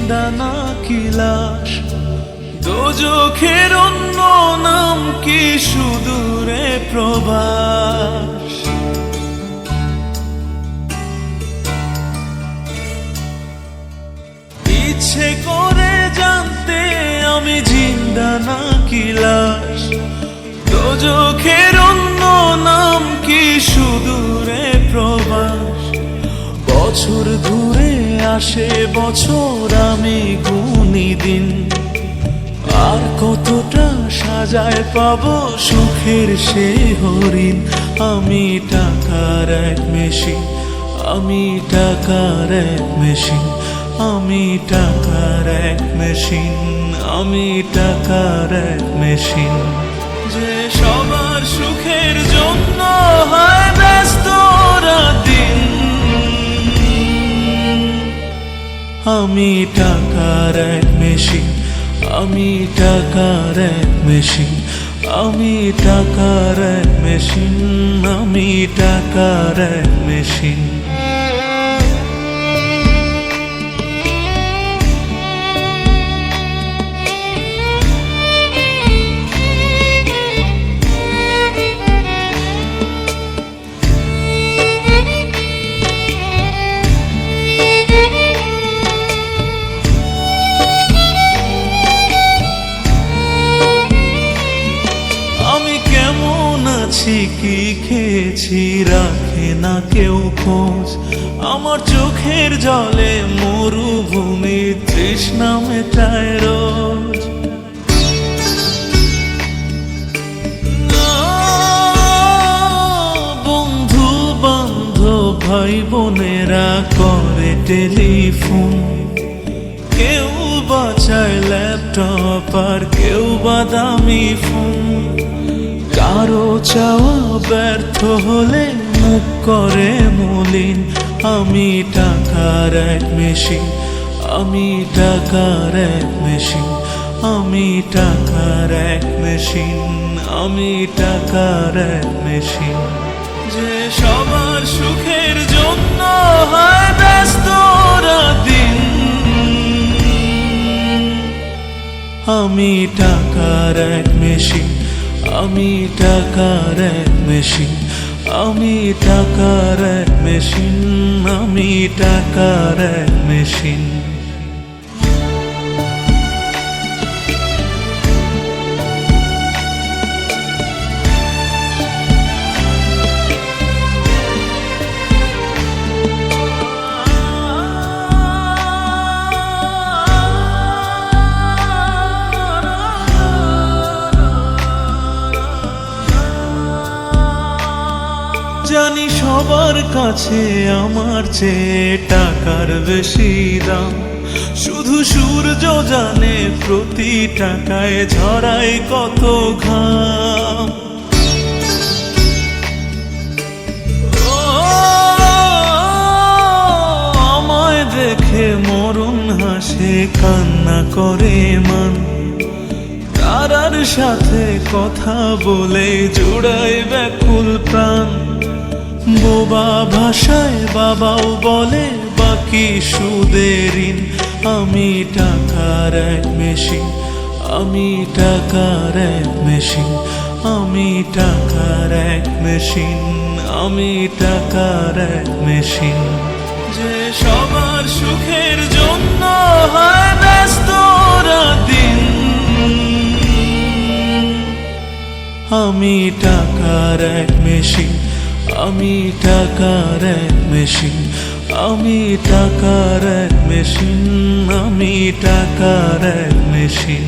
জিন্দা নাকি লাশ, দোজখের অন্য নাম কি সুদূরে প্রবাস। ইচ্ছে করে জানতে আমি জিন্দা নাকি লাশ, দোজখের অন্য নাম কি সুদূরে প্রবাস। বছর ঘুরে আসে বছর, আমি গুনি দিন, আর কতটা সাজায় পাবো সুখের সে হরিণ। আমি টাকার এক মেশিন, আমি টাকার এক মেশিন, আমি টাকার এক মেশিন, আমি টাকার এক মেশিন। যে সবার সুখের জন্য হয় ব্যস্ত দিন, আমি টাকার এক মেশিন, আমি টাকার এক মেশিন, আমি টাকার এক মেশিন, আমি টাকার এক মেশিন। কি খেয়েছি রাখে না কেউ খোঁজ, আমার চোখের জলে মরুভূমি তৃষ্ণা মেটায় রোজ। বন্ধু বান্ধব ভাই বোনেরা করে টেলিফোন, কেউ বাঁচায় ল্যাপটপ আর কেউ বাদামি ফোন। কারো চাওয়া ব্যর্থ হলে মুখ করে মলিন, আমি টাকার এক মেশিন, আমি টাকার এক মেশিন, আমি টাকার এক মেশিন, আমি টাকার এক মেশিন। যে সবার সুখের জন্য হয় ব্যস্ত দিন, আমি টাকার এক মেশিন, আমি টাকার এক মেশিন, আমি টাকার এক মেশিন, আমি টাকার এক মেশিন। জানি সবার কাছে আমার চেয়ে টাকার বেশি দাম, শুধু সূর্য জানে প্রতি টাকায় ঝরায় কত ঘাম। আমায় দেখে মরণ হাসে কান্না করে মান, তারার সাথে কথা বলে জুড়ায় ব্যাকুল প্রাণ। বোবা ভাষায় বাবাও বলে বাকি সুদের ঋণ, আমি টাকার এক মেশিন, আমি টাকার এক মেশিন, আমি টাকার এক মেশিন, আমি টাকার এক মেশিন। যে সবার সুখের জন্য হয় ব্যস্ত দিন, আমি টাকার এক মেশিন, আমি টাকার এক মেশিন, আমি টাকার এক মেশিন, আমি টাকার এক মেশিন।